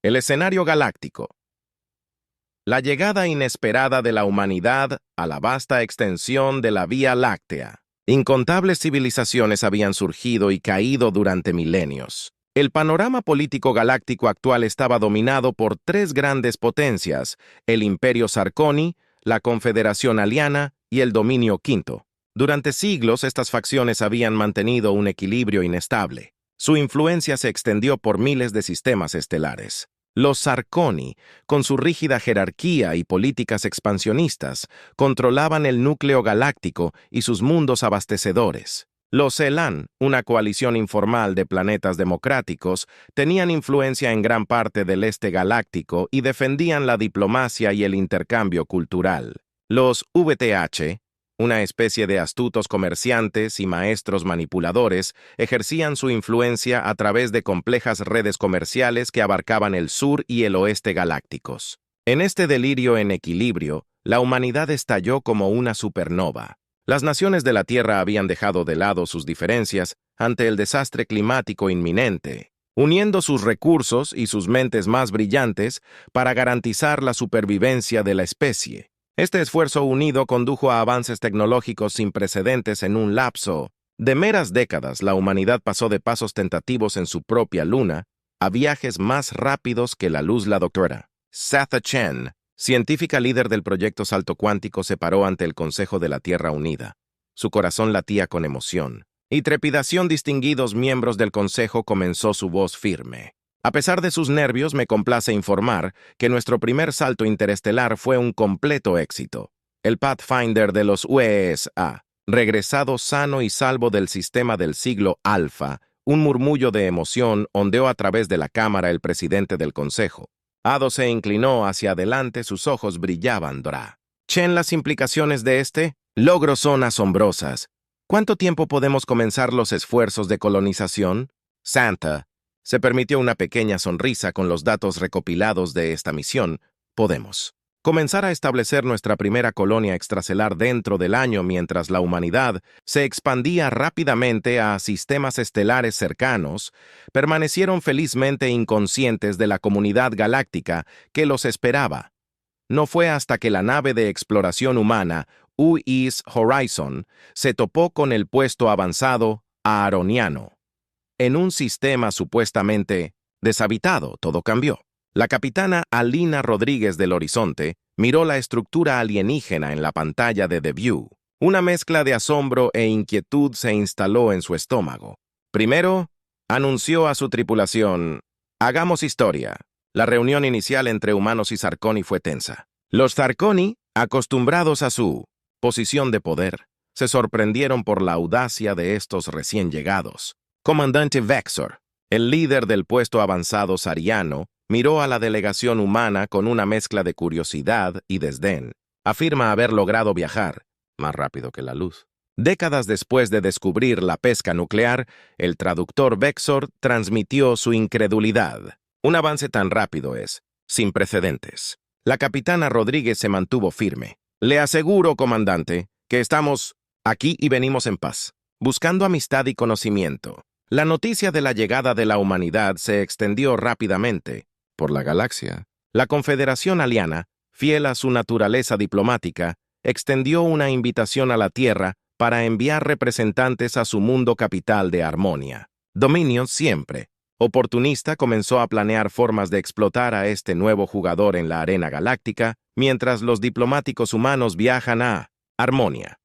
El escenario galáctico. La llegada inesperada de la humanidad a la vasta extensión de la Vía Láctea. Incontables civilizaciones habían surgido y caído durante milenios. El panorama político galáctico actual estaba dominado por tres grandes potencias: el Imperio Sarconi, la Confederación Aliana y el Dominio Quinto. Durante siglos, estas facciones habían mantenido un equilibrio inestable. Su influencia se extendió por miles de sistemas estelares. Los Sarconi, con su rígida jerarquía y políticas expansionistas, controlaban el núcleo galáctico y sus mundos abastecedores. Los Elan, una coalición informal de planetas democráticos, tenían influencia en gran parte del este galáctico y defendían la diplomacia y el intercambio cultural. Los VTH, una especie de astutos comerciantes y maestros manipuladores, ejercían su influencia a través de complejas redes comerciales que abarcaban el sur y el oeste galácticos. En este delirio en equilibrio, la humanidad estalló como una supernova. Las naciones de la Tierra habían dejado de lado sus diferencias ante el desastre climático inminente, uniendo sus recursos y sus mentes más brillantes para garantizar la supervivencia de la especie. Este esfuerzo unido condujo a avances tecnológicos sin precedentes en un lapso de meras décadas. La humanidad pasó de pasos tentativos en su propia luna a viajes más rápidos que la luz. La doctora Satha Chen, científica líder del proyecto Salto Cuántico, se paró ante el Consejo de la Tierra Unida. Su corazón latía con emoción y trepidación. Distinguidos miembros del Consejo, comenzó su voz firme. A pesar de sus nervios, me complace informar que nuestro primer salto interestelar fue un completo éxito. El Pathfinder de los UES ha regresado sano y salvo del sistema del siglo Alfa. Un murmullo de emoción ondeó a través de la cámara. El presidente del consejo, Ado, se inclinó hacia adelante, sus ojos brillaban. Dra. Chen, las implicaciones de este logro son asombrosas. ¿Cuánto tiempo podemos comenzar los esfuerzos de colonización? Santa se permitió una pequeña sonrisa. Con los datos recopilados de esta misión, podemos comenzar a establecer nuestra primera colonia extracelular dentro del año. Mientras la humanidad se expandía rápidamente a sistemas estelares cercanos, permanecieron felizmente inconscientes de la comunidad galáctica que los esperaba. No fue hasta que la nave de exploración humana UIS Horizon se topó con el puesto avanzado aaroniano. En un sistema supuestamente deshabitado, todo cambió. La capitana Alina Rodríguez del Horizonte miró la estructura alienígena en la pantalla de The View. Una mezcla de asombro e inquietud se instaló en su estómago. Primero, anunció a su tripulación: hagamos historia. La reunión inicial entre humanos y Sarconi fue tensa. Los Sarconi, acostumbrados a su posición de poder, se sorprendieron por la audacia de estos recién llegados. Comandante Vexor, el líder del puesto avanzado sariano, miró a la delegación humana con una mezcla de curiosidad y desdén. Afirma haber logrado viajar más rápido que la luz. Décadas después de descubrir la pesca nuclear, el traductor Vexor transmitió su incredulidad. Un avance tan rápido es sin precedentes. La capitana Rodríguez se mantuvo firme. Le aseguro, comandante, que estamos aquí y venimos en paz, buscando amistad y conocimiento. La noticia de la llegada de la humanidad se extendió rápidamente por la galaxia. La Confederación Aliana, fiel a su naturaleza diplomática, extendió una invitación a la Tierra para enviar representantes a su mundo capital de Armonia. Dominio, siempre oportunista, comenzó a planear formas de explotar a este nuevo jugador en la arena galáctica, mientras los diplomáticos humanos viajan a Armonia.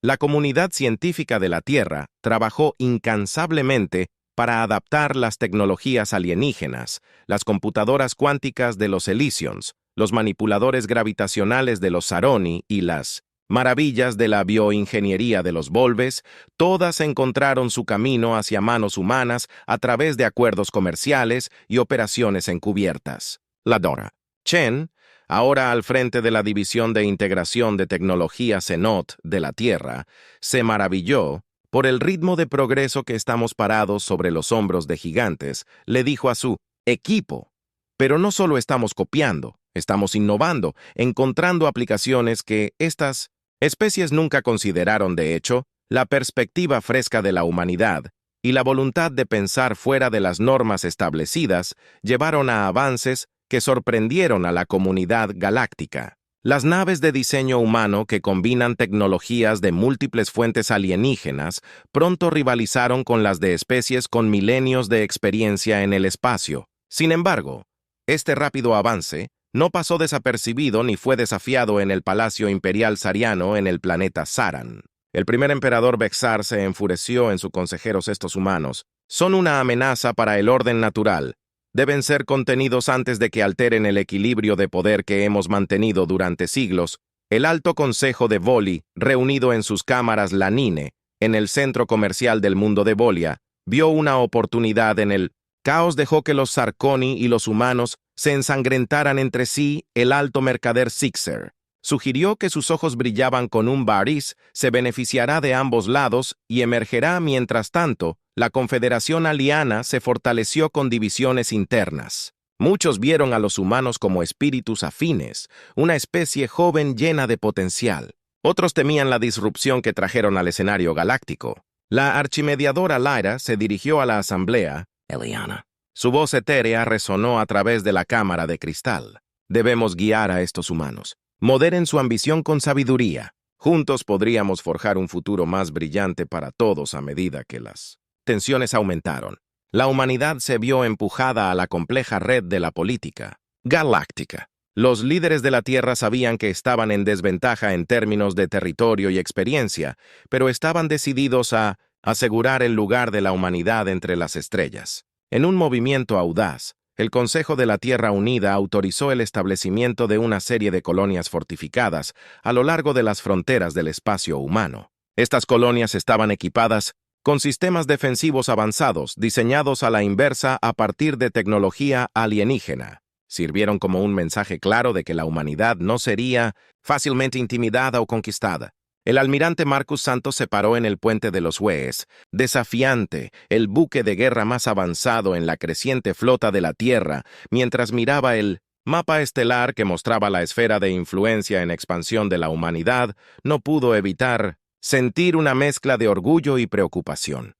La comunidad científica de la Tierra trabajó incansablemente para adaptar las tecnologías alienígenas, las computadoras cuánticas de los Elysions, los manipuladores gravitacionales de los Saroni y las maravillas de la bioingeniería de los Volves. Todas encontraron su camino hacia manos humanas a través de acuerdos comerciales y operaciones encubiertas. La Dora. Chen, ahora al frente de la División de Integración de Tecnología CENOT de la Tierra, se maravilló por el ritmo de progreso que estamos parados sobre los hombros de gigantes. Le dijo a su equipo: pero no solo estamos copiando, estamos innovando, encontrando aplicaciones que estas especies nunca consideraron. De hecho, la perspectiva fresca de la humanidad y la voluntad de pensar fuera de las normas establecidas llevaron a avances que sorprendieron a la comunidad galáctica. Las naves de diseño humano que combinan tecnologías de múltiples fuentes alienígenas pronto rivalizaron con las de especies con milenios de experiencia en el espacio. Sin embargo, este rápido avance no pasó desapercibido ni fue desafiado en el Palacio Imperial Sariano en el planeta Saran. El primer emperador Vexar se enfureció en sus consejeros: estos humanos son una amenaza para el orden natural. Deben ser contenidos antes de que alteren el equilibrio de poder que hemos mantenido durante siglos. El Alto Consejo de Voli, reunido en sus cámaras Lanine, en el centro comercial del mundo de Volia, vio una oportunidad en el caos. Dejó que los Sarkoni y los humanos se ensangrentaran entre sí. El alto mercader Sixer sugirió que sus ojos brillaban con un bariz, se beneficiará de ambos lados y emergerá. Mientras tanto, la Confederación Aliana se fortaleció con divisiones internas. Muchos vieron a los humanos como espíritus afines, una especie joven llena de potencial. Otros temían la disrupción que trajeron al escenario galáctico. La archimediadora Lyra se dirigió a la asamblea. Eliana. Su voz etérea resonó a través de la cámara de cristal. Debemos guiar a estos humanos. Moderen su ambición con sabiduría. Juntos podríamos forjar un futuro más brillante para todos. A medida que las tensiones aumentaron, la humanidad se vio empujada a la compleja red de la política galáctica. Los líderes de la Tierra sabían que estaban en desventaja en términos de territorio y experiencia, pero estaban decididos a asegurar el lugar de la humanidad entre las estrellas. En un movimiento audaz, el Consejo de la Tierra Unida autorizó el establecimiento de una serie de colonias fortificadas a lo largo de las fronteras del espacio humano. Estas colonias estaban equipadas con sistemas defensivos avanzados, diseñados a la inversa a partir de tecnología alienígena. Sirvieron como un mensaje claro de que la humanidad no sería fácilmente intimidada o conquistada. El almirante Marcus Santos se paró en el puente de los Huees, desafiante, el buque de guerra más avanzado en la creciente flota de la Tierra, mientras miraba el mapa estelar que mostraba la esfera de influencia en expansión de la humanidad. No pudo evitar sentir una mezcla de orgullo y preocupación.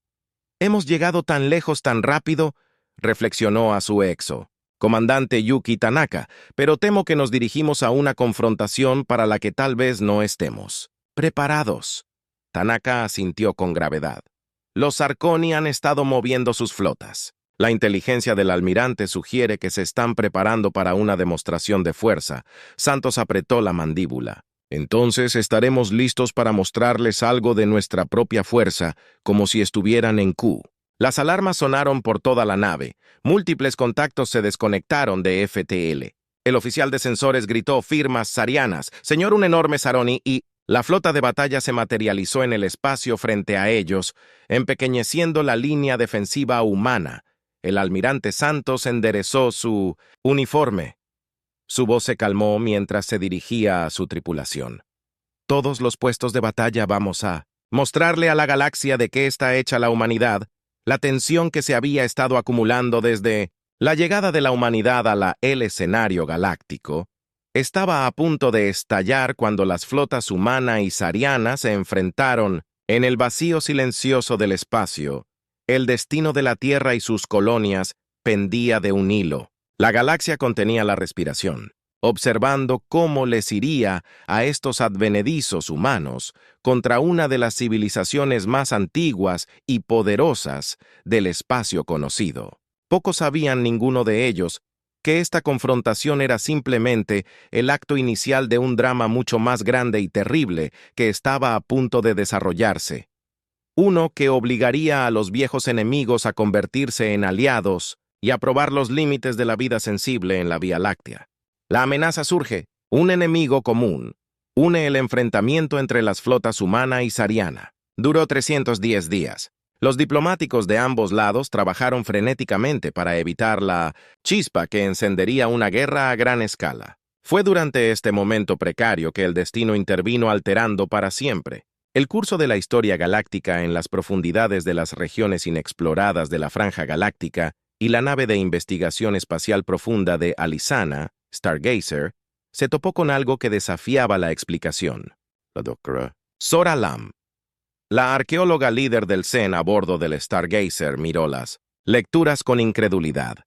«Hemos llegado tan lejos tan rápido», reflexionó a su exo, comandante Yuki Tanaka, «pero temo que nos dirigimos a una confrontación para la que tal vez no estemos preparados». Tanaka asintió con gravedad. Los Sarkoni han estado moviendo sus flotas. La inteligencia del almirante sugiere que se están preparando para una demostración de fuerza. Santos apretó la mandíbula. Entonces estaremos listos para mostrarles algo de nuestra propia fuerza, como si estuvieran en Q. Las alarmas sonaron por toda la nave. Múltiples contactos se desconectaron de FTL. El oficial de sensores gritó firmas sarianas: «Señor, un enorme Saroni», y la flota de batalla se materializó en el espacio frente a ellos, empequeñeciendo la línea defensiva humana. El almirante Santos enderezó su uniforme. Su voz se calmó mientras se dirigía a su tripulación. «Todos los puestos de batalla vamos a mostrarle a la galaxia de qué está hecha la humanidad». La tensión que se había estado acumulando desde la llegada de la humanidad el escenario galáctico estaba a punto de estallar cuando las flotas humana y sariana se enfrentaron en el vacío silencioso del espacio. El destino de la Tierra y sus colonias pendía de un hilo. La galaxia contenía la respiración, observando cómo les iría a estos advenedizos humanos contra una de las civilizaciones más antiguas y poderosas del espacio conocido. Pocos sabían, ninguno de ellos, que esta confrontación era simplemente el acto inicial de un drama mucho más grande y terrible que estaba a punto de desarrollarse. Uno que obligaría a los viejos enemigos a convertirse en aliados y a probar los límites de la vida sensible en la Vía Láctea. La amenaza surge, un enemigo común. Une el enfrentamiento entre las flotas humana y sariana. Duró 310 días. Los diplomáticos de ambos lados trabajaron frenéticamente para evitar la chispa que encendería una guerra a gran escala. Fue durante este momento precario que el destino intervino, alterando para siempre el curso de la historia galáctica en las profundidades de las regiones inexploradas de la Franja Galáctica, y la nave de investigación espacial profunda de Alisana, Stargazer, se topó con algo que desafiaba la explicación. La doctora Zora Lam, La arqueóloga líder del CEN a bordo del Stargazer miró las lecturas con incredulidad.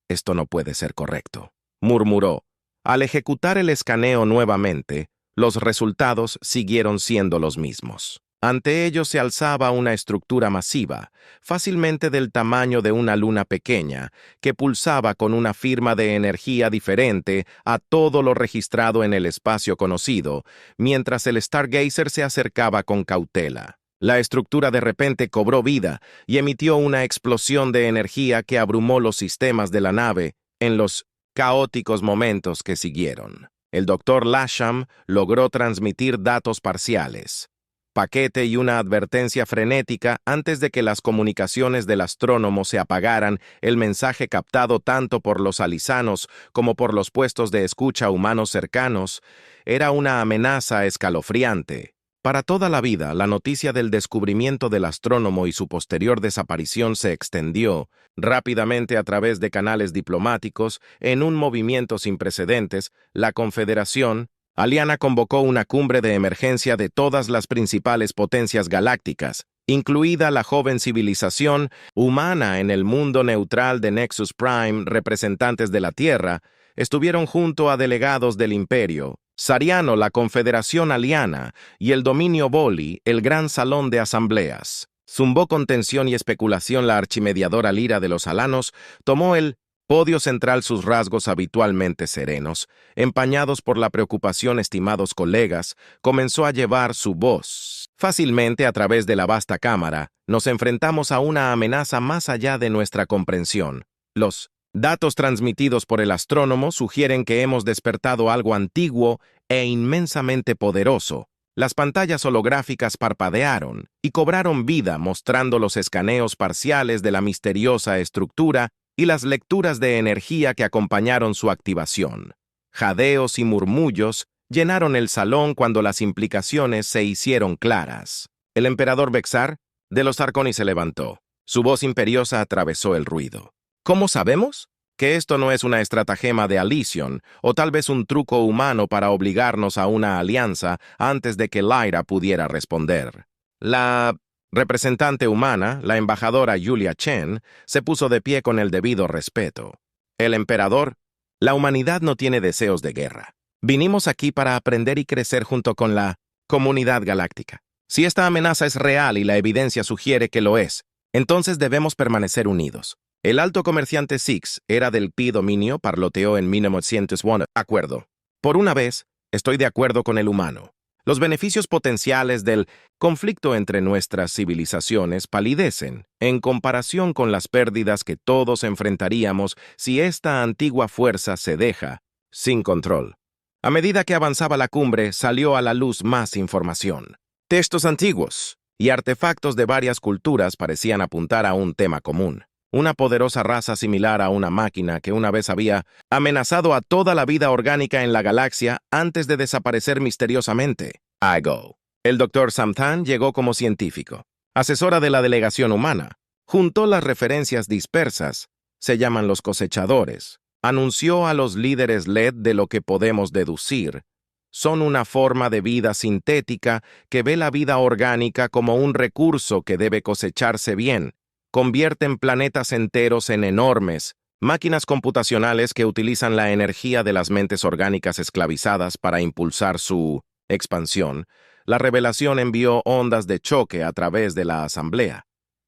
«Esto no puede ser correcto», murmuró. Al ejecutar el escaneo nuevamente, los resultados siguieron siendo los mismos. Ante ellos se alzaba una estructura masiva, fácilmente del tamaño de una luna pequeña, que pulsaba con una firma de energía diferente a todo lo registrado en el espacio conocido, mientras el Stargazer se acercaba con cautela. La estructura de repente cobró vida y emitió una explosión de energía que abrumó los sistemas de la nave en los caóticos momentos que siguieron. El Dr. Lasham logró transmitir datos parciales, paquete y una advertencia frenética antes de que las comunicaciones del astrónomo se apagaran. El mensaje captado tanto por los alisanos como por los puestos de escucha humanos cercanos era una amenaza escalofriante. Para toda la vida, la noticia del descubrimiento del astrónomo y su posterior desaparición se extendió rápidamente a través de canales diplomáticos. En un movimiento sin precedentes, la Confederación Aliana convocó una cumbre de emergencia de todas las principales potencias galácticas, incluida la joven civilización humana en el mundo neutral de Nexus Prime. Representantes de la Tierra estuvieron junto a delegados del Imperio Sariano, la Confederación Aliana y el Dominio Boli, el gran salón de asambleas. Zumbó con tensión y especulación la archimediadora Lyra de los Alanos, tomó el podio central, sus rasgos habitualmente serenos, empañados por la preocupación. Estimados colegas, comenzó a llevar su voz fácilmente a través de la vasta cámara. Nos enfrentamos a una amenaza más allá de nuestra comprensión. Los datos transmitidos por el astrónomo sugieren que hemos despertado algo antiguo e inmensamente poderoso. Las pantallas holográficas parpadearon y cobraron vida, mostrando los escaneos parciales de la misteriosa estructura y las lecturas de energía que acompañaron su activación. Jadeos y murmullos llenaron el salón cuando las implicaciones se hicieron claras. El emperador Vexar de los Harkonnen se levantó. Su voz imperiosa atravesó el ruido. ¿Cómo sabemos? Que esto no es una estratagema de Alysion, o tal vez un truco humano para obligarnos a una alianza antes de que Lyra pudiera responder. La representante humana, la embajadora Julia Chen, se puso de pie con el debido respeto. El emperador, la humanidad no tiene deseos de guerra. Vinimos aquí para aprender y crecer junto con la comunidad galáctica. Si esta amenaza es real y la evidencia sugiere que lo es, entonces debemos permanecer unidos. El alto comerciante Six era del Pi Dominio, parloteó en 1901. Acuerdo. Por una vez, estoy de acuerdo con el humano. Los beneficios potenciales del conflicto entre nuestras civilizaciones palidecen en comparación con las pérdidas que todos enfrentaríamos si esta antigua fuerza se deja sin control. A medida que avanzaba la cumbre, salió a la luz más información. Textos antiguos y artefactos de varias culturas parecían apuntar a un tema común. Una poderosa raza similar a una máquina que una vez había amenazado a toda la vida orgánica en la galaxia antes de desaparecer misteriosamente. Igo. El Dr. Samthan llegó como científico, asesora de la delegación humana. Juntó las referencias dispersas, se llaman los cosechadores. Anunció a los líderes LED de lo que podemos deducir. Son una forma de vida sintética que ve la vida orgánica como un recurso que debe cosecharse bien. Convierten planetas enteros en enormes máquinas computacionales que utilizan la energía de las mentes orgánicas esclavizadas para impulsar su expansión. La revelación envió ondas de choque a través de la asamblea.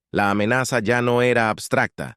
La amenaza ya no era abstracta.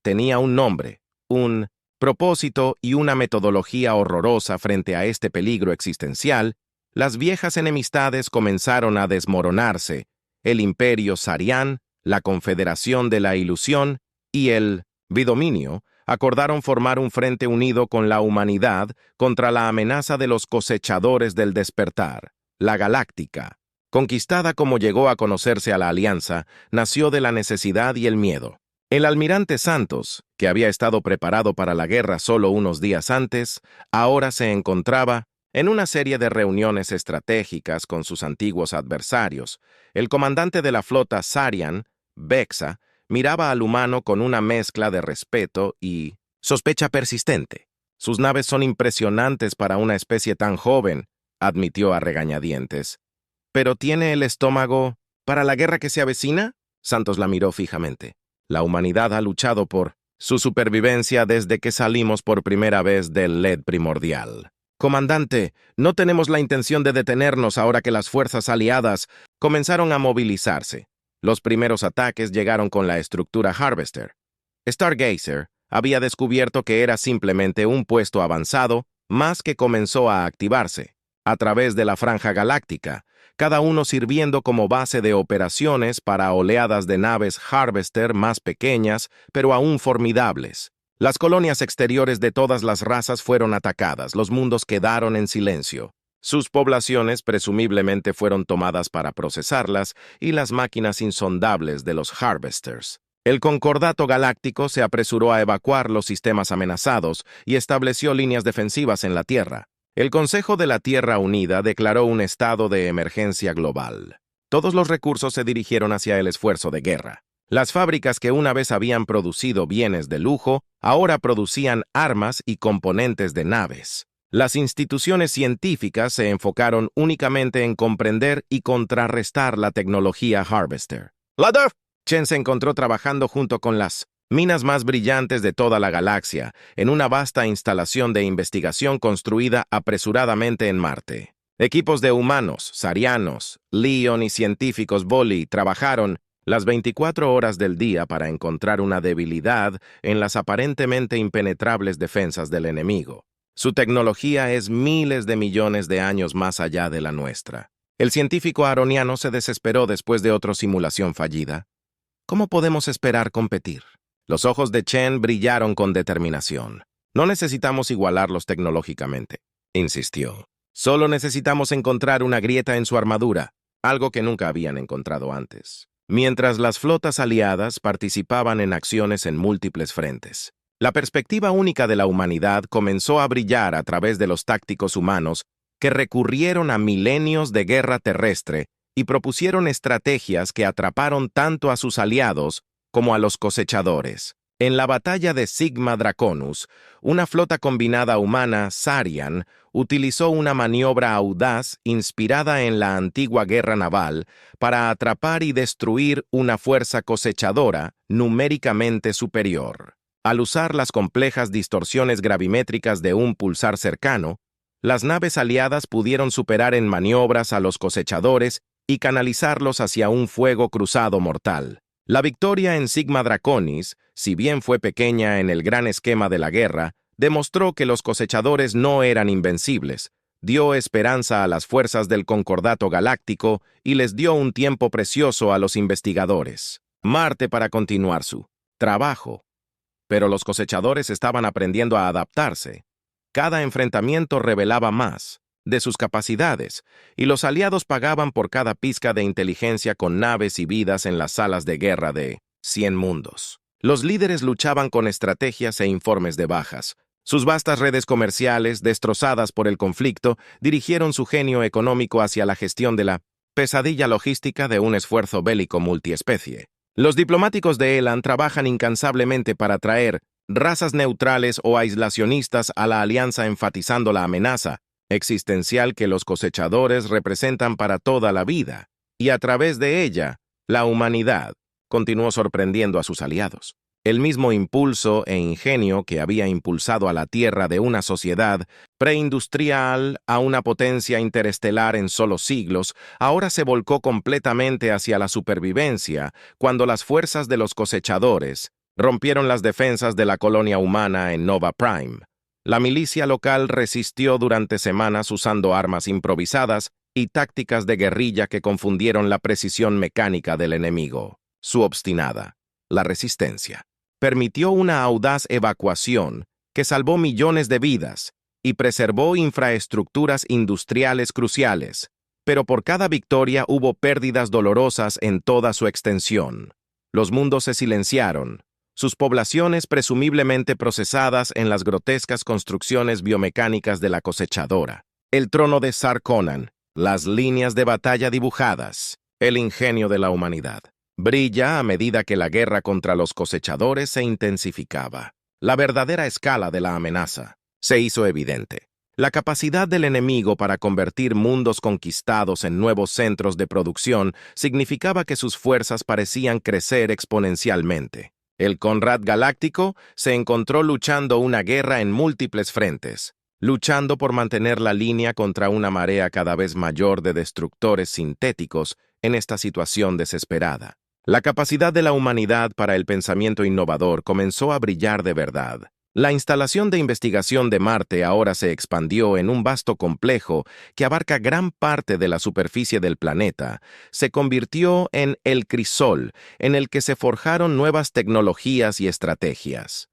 Tenía un nombre, un propósito y una metodología horrorosa. Frente a este peligro existencial, las viejas enemistades comenzaron a desmoronarse. El Imperio Sarian, la Confederación de la Ilusión y el Bidominio acordaron formar un frente unido con la humanidad contra la amenaza de los cosechadores del despertar. La Galáctica, conquistada como llegó a conocerse a la Alianza, nació de la necesidad y el miedo. El almirante Santos, que había estado preparado para la guerra solo unos días antes, ahora se encontraba en una serie de reuniones estratégicas con sus antiguos adversarios. El comandante de la flota Sarian, Vexa, miraba al humano con una mezcla de respeto y sospecha persistente. Sus naves son impresionantes para una especie tan joven, admitió a regañadientes. Pero tiene el estómago ¿Para la guerra que se avecina? Santos la miró fijamente. La humanidad ha luchado por su supervivencia desde que salimos por primera vez del LED primordial. Comandante, no tenemos la intención de detenernos ahora que las fuerzas aliadas comenzaron a movilizarse. Los primeros ataques llegaron con la estructura Harvester. Stargazer había descubierto que era simplemente un puesto avanzado, más que comenzó a activarse, a través de la franja galáctica, cada uno sirviendo como base de operaciones para oleadas de naves Harvester más pequeñas, pero aún formidables. Las colonias exteriores de todas las razas fueron atacadas, los mundos quedaron en silencio. Sus poblaciones presumiblemente fueron tomadas para procesarlas y las máquinas insondables de los Harvesters. El Concordato Galáctico se apresuró a evacuar los sistemas amenazados y estableció líneas defensivas en la Tierra. El Consejo de la Tierra Unida declaró un estado de emergencia global. Todos los recursos se dirigieron hacia el esfuerzo de guerra. Las fábricas que una vez habían producido bienes de lujo, ahora producían armas y componentes de naves. Las instituciones científicas se enfocaron únicamente en comprender y contrarrestar la tecnología Harvester. ¡Ladder! Chen se encontró trabajando junto con las minas más brillantes de toda la galaxia, en una vasta instalación de investigación construida apresuradamente en Marte. Equipos de humanos, sarianos, Leon y científicos Boli trabajaron las 24 horas del día para encontrar una debilidad en las aparentemente impenetrables defensas del enemigo. Su tecnología es miles de millones de años más allá de la nuestra. El científico aroniano se desesperó después de otra simulación fallida. ¿Cómo podemos esperar competir? Los ojos de Chen brillaron con determinación. No necesitamos igualarlos tecnológicamente, insistió. Solo necesitamos encontrar una grieta en su armadura, algo que nunca habían encontrado antes. Mientras las flotas aliadas participaban en acciones en múltiples frentes. La perspectiva única de la humanidad comenzó a brillar a través de los tácticos humanos que recurrieron a milenios de guerra terrestre y propusieron estrategias que atraparon tanto a sus aliados como a los cosechadores. En la batalla de Sigma Draconus, una flota combinada humana, Sarian, utilizó una maniobra audaz inspirada en la antigua guerra naval para atrapar y destruir una fuerza cosechadora numéricamente superior. Al usar las complejas distorsiones gravimétricas de un pulsar cercano, las naves aliadas pudieron superar en maniobras a los cosechadores y canalizarlos hacia un fuego cruzado mortal. La victoria en Sigma Draconis, si bien fue pequeña en el gran esquema de la guerra, demostró que los cosechadores no eran invencibles, dio esperanza a las fuerzas del Concordato Galáctico y les dio un tiempo precioso a los investigadores. Marte para continuar su trabajo. Pero los cosechadores estaban aprendiendo a adaptarse. Cada enfrentamiento revelaba más de sus capacidades, y los aliados pagaban por cada pizca de inteligencia con naves y vidas en las salas de guerra de 100 mundos. Los líderes luchaban con estrategias e informes de bajas. Sus vastas redes comerciales, destrozadas por el conflicto, dirigieron su genio económico hacia la gestión de la pesadilla logística de un esfuerzo bélico multiespecie. Los diplomáticos de Elan trabajan incansablemente para traer razas neutrales o aislacionistas a la alianza, enfatizando la amenaza existencial que los cosechadores representan para toda la vida, y a través de ella, la humanidad continuó sorprendiendo a sus aliados. El mismo impulso e ingenio que había impulsado a la Tierra de una sociedad preindustrial a una potencia interestelar en solo siglos, ahora se volcó completamente hacia la supervivencia cuando las fuerzas de los cosechadores rompieron las defensas de la colonia humana en Nova Prime. La milicia local resistió durante semanas usando armas improvisadas y tácticas de guerrilla que confundieron la precisión mecánica del enemigo. Su obstinada, la resistencia, permitió una audaz evacuación que salvó millones de vidas y preservó infraestructuras industriales cruciales, pero por cada victoria hubo pérdidas dolorosas en toda su extensión. Los mundos se silenciaron, sus poblaciones presumiblemente procesadas en las grotescas construcciones biomecánicas de la cosechadora, el trono de Sarkonan, las líneas de batalla dibujadas, el ingenio de la humanidad. Brilla a medida que la guerra contra los cosechadores se intensificaba. La verdadera escala de la amenaza se hizo evidente. La capacidad del enemigo para convertir mundos conquistados en nuevos centros de producción significaba que sus fuerzas parecían crecer exponencialmente. El Conrad Galáctico se encontró luchando una guerra en múltiples frentes, luchando por mantener la línea contra una marea cada vez mayor de destructores sintéticos en esta situación desesperada. La capacidad de la humanidad para el pensamiento innovador comenzó a brillar de verdad. La instalación de investigación de Marte ahora se expandió en un vasto complejo que abarca gran parte de la superficie del planeta. Se convirtió en el crisol, en el que se forjaron nuevas tecnologías y estrategias.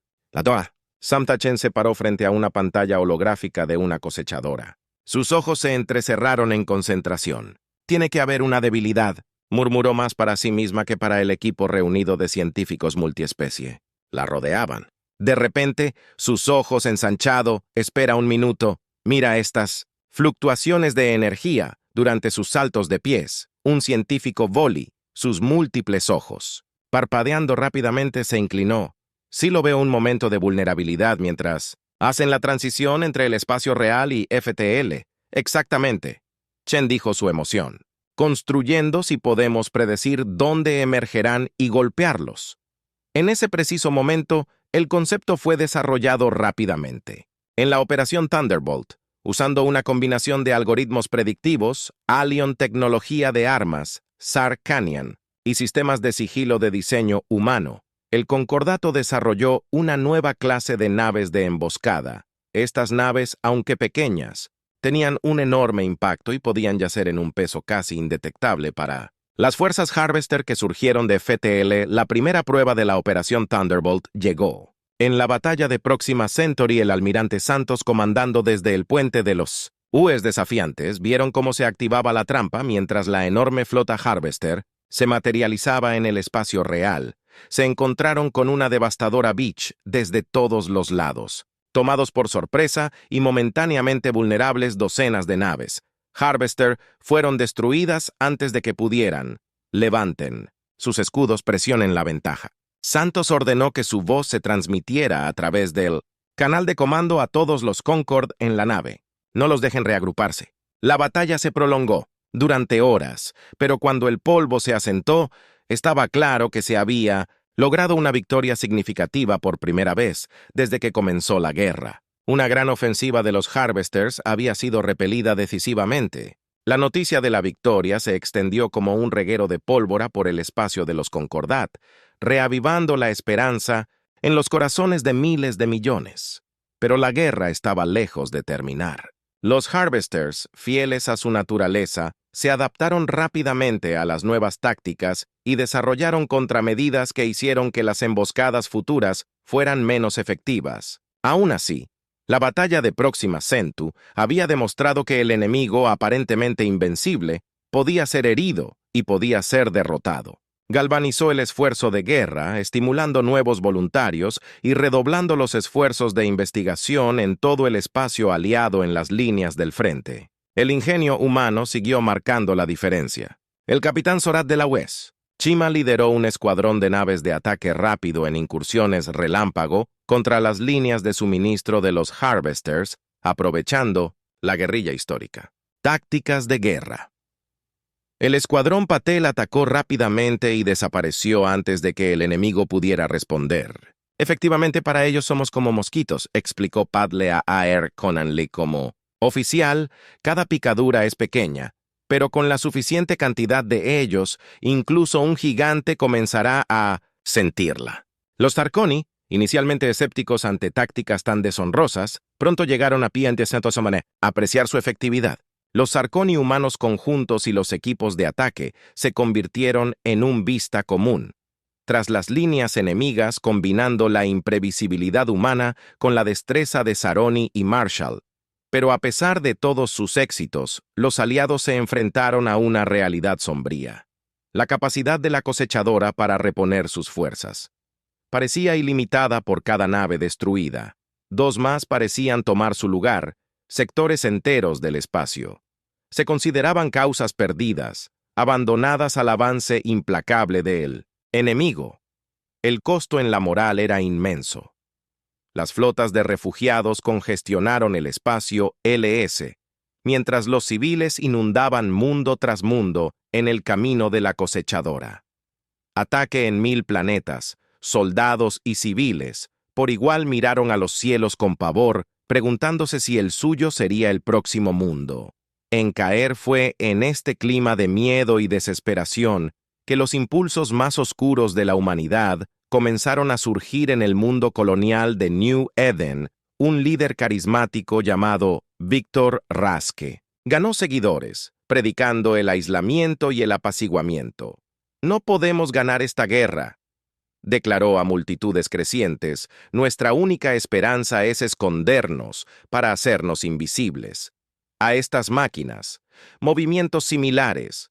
Sam Tachen se paró frente a una pantalla holográfica de una cosechadora. Sus ojos se entrecerraron en concentración. «Tiene que haber una debilidad», murmuró más para sí misma que para el equipo reunido de científicos multiespecie. La rodeaban. De repente, sus ojos ensanchado, espera un minuto, mira estas fluctuaciones de energía durante sus saltos de pies. Un científico Voli, sus múltiples ojos. Parpadeando rápidamente se inclinó. Sí lo veo un momento de vulnerabilidad mientras hacen la transición entre el espacio real y FTL. Exactamente. Chen dijo su emoción. Construyendo si podemos predecir dónde emergerán y golpearlos. En ese preciso momento, el concepto fue desarrollado rápidamente. En la operación Thunderbolt, usando una combinación de algoritmos predictivos, Allion Tecnología de Armas, Sarkanian y sistemas de sigilo de diseño humano, el Concordato desarrolló una nueva clase de naves de emboscada. Estas naves, aunque pequeñas, tenían un enorme impacto y podían yacer en un peso casi indetectable para las fuerzas Harvester que surgieron de FTL. La primera prueba de la operación Thunderbolt llegó. En la batalla de Próxima Centauri, el almirante Santos, comandando desde el puente de los UES desafiantes, vieron cómo se activaba la trampa mientras la enorme flota Harvester se materializaba en el espacio real. Se encontraron con una devastadora Beach desde todos los lados. Tomados por sorpresa y momentáneamente vulnerables, docenas de naves Harvester fueron destruidas antes de que pudieran. Levanten. Sus escudos, presionen la ventaja. Santos ordenó que su voz se transmitiera a través del canal de comando a todos los Concord en la nave. No los dejen reagruparse. La batalla se prolongó durante horas, pero cuando el polvo se asentó, estaba claro que se había logrado una victoria significativa por primera vez desde que comenzó la guerra. Una gran ofensiva de los Harvesters había sido repelida decisivamente. La noticia de la victoria se extendió como un reguero de pólvora por el espacio de los Concordat, reavivando la esperanza en los corazones de miles de millones. Pero la guerra estaba lejos de terminar. Los Harvesters, fieles a su naturaleza, se adaptaron rápidamente a las nuevas tácticas y desarrollaron contramedidas que hicieron que las emboscadas futuras fueran menos efectivas. Aún así, la batalla de Próxima Centauri había demostrado que el enemigo, aparentemente invencible, podía ser herido y podía ser derrotado. Galvanizó el esfuerzo de guerra, estimulando nuevos voluntarios y redoblando los esfuerzos de investigación en todo el espacio aliado en las líneas del frente. El ingenio humano siguió marcando la diferencia. El capitán Zorat de la UES, Chima, lideró un escuadrón de naves de ataque rápido en incursiones relámpago contra las líneas de suministro de los Harvesters, aprovechando la guerrilla histórica. Tácticas de guerra. El escuadrón Patel atacó rápidamente y desapareció antes de que el enemigo pudiera responder. Efectivamente, para ellos somos como mosquitos, explicó Padle a Air Conan Lee como oficial. Cada picadura es pequeña, pero con la suficiente cantidad de ellos, incluso un gigante comenzará a sentirla. Los Tarconi, inicialmente escépticos ante tácticas tan deshonrosas, pronto llegaron a pie ante Saint-Osamane a apreciar su efectividad. Los Sarconi humanos conjuntos y los equipos de ataque se convirtieron en un vista común, tras las líneas enemigas, combinando la imprevisibilidad humana con la destreza de Saroni y Marshall. Pero a pesar de todos sus éxitos, los aliados se enfrentaron a una realidad sombría: la capacidad de la cosechadora para reponer sus fuerzas. Parecía ilimitada por cada nave destruida. Dos más parecían tomar su lugar, sectores enteros del espacio. Se consideraban causas perdidas, abandonadas al avance implacable del enemigo. El costo en la moral era inmenso. Las flotas de refugiados congestionaron el espacio LS, mientras los civiles inundaban mundo tras mundo en el camino de la cosechadora. Ataque en 1000 planetas, soldados y civiles, por igual miraron a los cielos con pavor, preguntándose si el suyo sería el próximo mundo. En caer fue en este clima de miedo y desesperación que los impulsos más oscuros de la humanidad comenzaron a surgir en el mundo colonial de New Eden. Un líder carismático llamado Víctor Raske ganó seguidores, predicando el aislamiento y el apaciguamiento. «No podemos ganar esta guerra», declaró a multitudes crecientes. «Nuestra única esperanza es escondernos para hacernos invisibles». A estas máquinas, movimientos similares,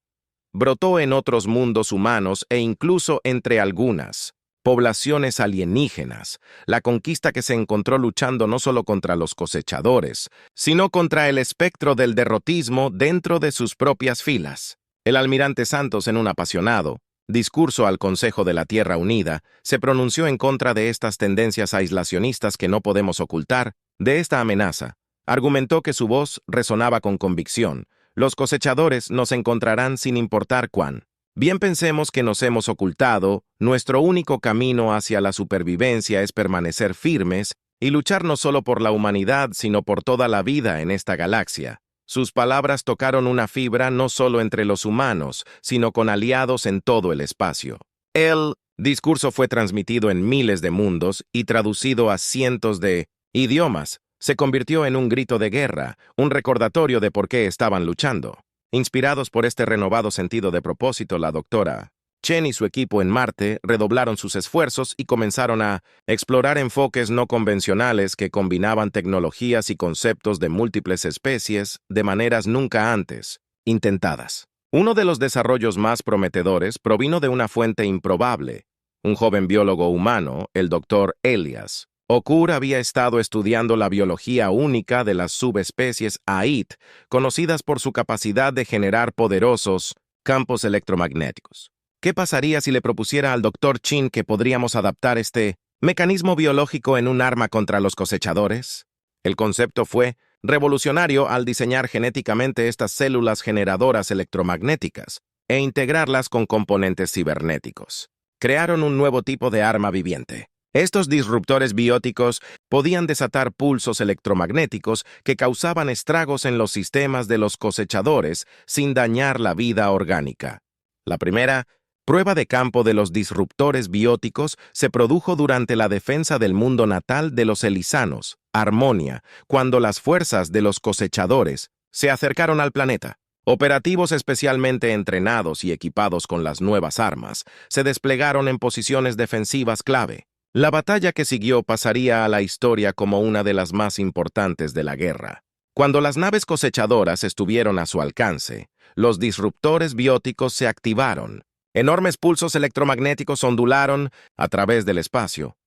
brotó en otros mundos humanos e incluso entre algunas poblaciones alienígenas, la conquista que se encontró luchando no solo contra los cosechadores, sino contra el espectro del derrotismo dentro de sus propias filas. El almirante Santos, en un apasionado discurso al Consejo de la Tierra Unida, se pronunció en contra de estas tendencias aislacionistas que no podemos ocultar, de esta amenaza. Argumentó que su voz resonaba con convicción. Los cosechadores nos encontrarán sin importar cuán bien pensemos que nos hemos ocultado. Nuestro único camino hacia la supervivencia es permanecer firmes y luchar no solo por la humanidad, sino por toda la vida en esta galaxia. Sus palabras tocaron una fibra no solo entre los humanos, sino con aliados en todo el espacio. El discurso fue transmitido en miles de mundos y traducido a cientos de idiomas. Se convirtió en un grito de guerra, un recordatorio de por qué estaban luchando. Inspirados por este renovado sentido de propósito, la doctora Chen y su equipo en Marte redoblaron sus esfuerzos y comenzaron a explorar enfoques no convencionales que combinaban tecnologías y conceptos de múltiples especies de maneras nunca antes intentadas. Uno de los desarrollos más prometedores provino de una fuente improbable. Un joven biólogo humano, el Dr. Elias Okur, había estado estudiando la biología única de las subespecies AIT, conocidas por su capacidad de generar poderosos campos electromagnéticos. ¿Qué pasaría si le propusiera al Dr. Chin que podríamos adaptar este mecanismo biológico en un arma contra los cosechadores? El concepto fue revolucionario al diseñar genéticamente estas células generadoras electromagnéticas e integrarlas con componentes cibernéticos. Crearon un nuevo tipo de arma viviente. Estos disruptores bióticos podían desatar pulsos electromagnéticos que causaban estragos en los sistemas de los cosechadores sin dañar la vida orgánica. La primera prueba de campo de los disruptores bióticos se produjo durante la defensa del mundo natal de los elisanos, Harmonia, cuando las fuerzas de los cosechadores se acercaron al planeta. Operativos especialmente entrenados y equipados con las nuevas armas se desplegaron en posiciones defensivas clave. La batalla que siguió pasaría a la historia como una de las más importantes de la guerra. Cuando las naves cosechadoras estuvieron a su alcance, los disruptores bióticos se activaron. Enormes pulsos electromagnéticos ondularon a través del espacio,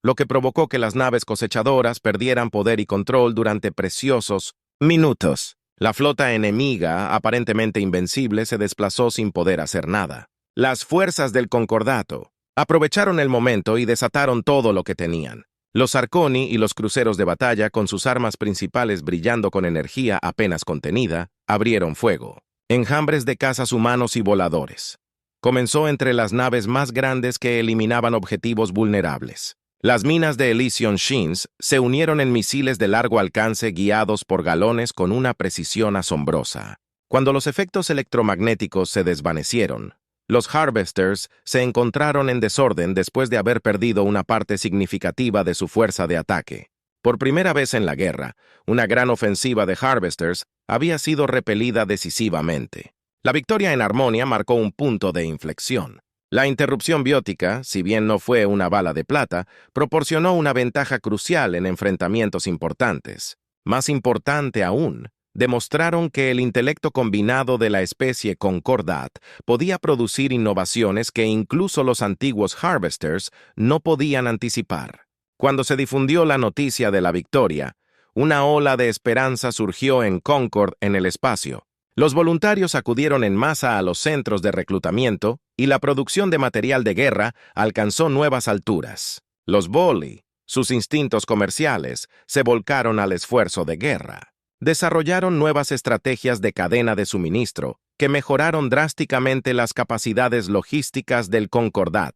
lo que provocó que las naves cosechadoras perdieran poder y control durante preciosos minutos. La flota enemiga, aparentemente invencible, se desplazó sin poder hacer nada. Las fuerzas del Concordato aprovecharon el momento y desataron todo lo que tenían. Los Arconi y los cruceros de batalla, con sus armas principales brillando con energía apenas contenida, abrieron fuego. Enjambres de cazas humanos y voladores. Comenzó entre las naves más grandes que eliminaban objetivos vulnerables. Las minas de Elysion Shins se unieron en misiles de largo alcance guiados por galones con una precisión asombrosa. Cuando los efectos electromagnéticos se desvanecieron, los Harvesters se encontraron en desorden después de haber perdido una parte significativa de su fuerza de ataque. Por primera vez en la guerra, una gran ofensiva de Harvesters había sido repelida decisivamente. La victoria en Harmonia marcó un punto de inflexión. La interrupción biótica, si bien no fue una bala de plata, proporcionó una ventaja crucial en enfrentamientos importantes. Más importante aún, demostraron que el intelecto combinado de la especie Concordat podía producir innovaciones que incluso los antiguos Harvesters no podían anticipar. Cuando se difundió la noticia de la victoria, una ola de esperanza surgió en Concord en el espacio. Los voluntarios acudieron en masa a los centros de reclutamiento y la producción de material de guerra alcanzó nuevas alturas. Los Boli Sus instintos comerciales se volcaron al esfuerzo de guerra. Desarrollaron nuevas estrategias de cadena de suministro que mejoraron drásticamente las capacidades logísticas del Concordat.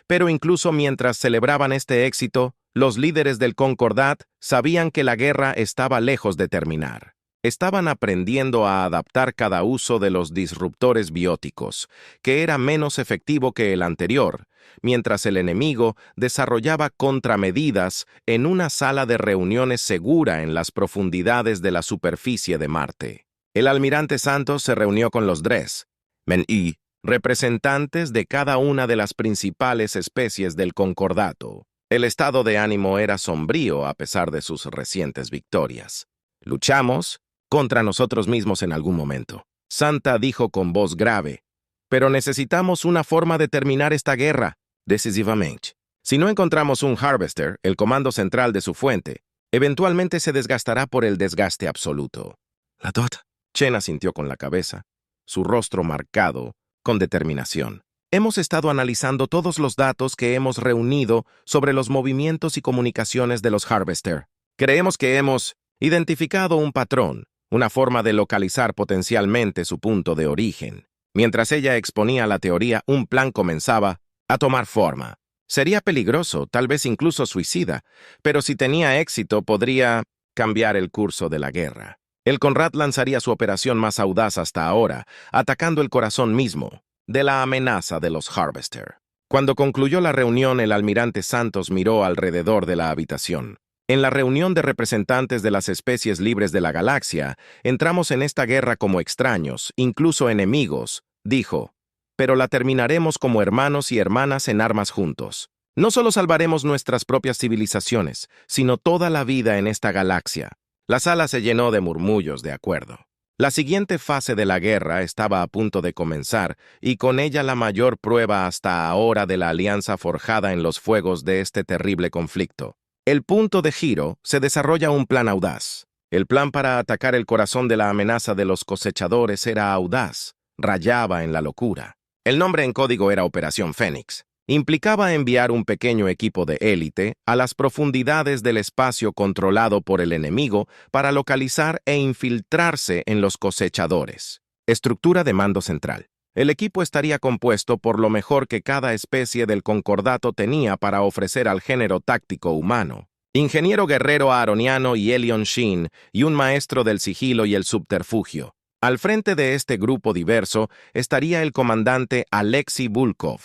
Pero incluso mientras celebraban este éxito, los líderes del Concordat sabían que la guerra estaba lejos de terminar. Estaban aprendiendo a adaptar cada uso de los disruptores bióticos, que era menos efectivo que el anterior, mientras el enemigo desarrollaba contramedidas en una sala de reuniones segura en las profundidades de la superficie de Marte. El almirante Santos se reunió con los Dres, Men-I, representantes de cada una de las principales especies del Concordato. El estado de ánimo era sombrío a pesar de sus recientes victorias. Luchamos contra nosotros mismos en algún momento. Santa dijo con voz grave, pero necesitamos una forma de terminar esta guerra, decisivamente. Si no encontramos un Harvester, el comando central de su fuente, eventualmente se desgastará por el desgaste absoluto. La Dot. Chen asintió con la cabeza, su rostro marcado con determinación. Hemos estado analizando todos los datos que hemos reunido sobre los movimientos y comunicaciones de los Harvester. Creemos que hemos identificado un patrón, una forma de localizar potencialmente su punto de origen. Mientras ella exponía la teoría, un plan comenzaba a tomar forma. Sería peligroso, tal vez incluso suicida, pero si tenía éxito podría cambiar el curso de la guerra. El Conrad lanzaría su operación más audaz hasta ahora, atacando el corazón mismo de la amenaza de los Harvester. Cuando concluyó la reunión, el almirante Santos miró alrededor de la habitación. En la reunión de representantes de las especies libres de la galaxia, entramos en esta guerra como extraños, incluso enemigos, dijo, pero la terminaremos como hermanos y hermanas en armas juntos. No solo salvaremos nuestras propias civilizaciones, sino toda la vida en esta galaxia. La sala se llenó de murmullos de acuerdo. La siguiente fase de la guerra estaba a punto de comenzar, y con ella la mayor prueba hasta ahora de la alianza forjada en los fuegos de este terrible conflicto. El punto de giro se desarrolla un plan audaz. El plan para atacar el corazón de la amenaza de los cosechadores era audaz, rayaba en la locura. El nombre en código era Operación Fénix. Implicaba enviar un pequeño equipo de élite a las profundidades del espacio controlado por el enemigo para localizar e infiltrarse en los cosechadores. Estructura de mando central. El equipo estaría compuesto por lo mejor que cada especie del Concordato tenía para ofrecer al género táctico humano. Ingeniero guerrero aaroniano y Elion Shin, y un maestro del sigilo y el subterfugio. Al frente de este grupo diverso estaría el comandante Alexei Volkov,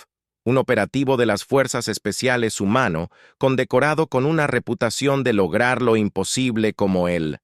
un operativo de las Fuerzas Especiales humano, condecorado con una reputación de lograr lo imposible como él.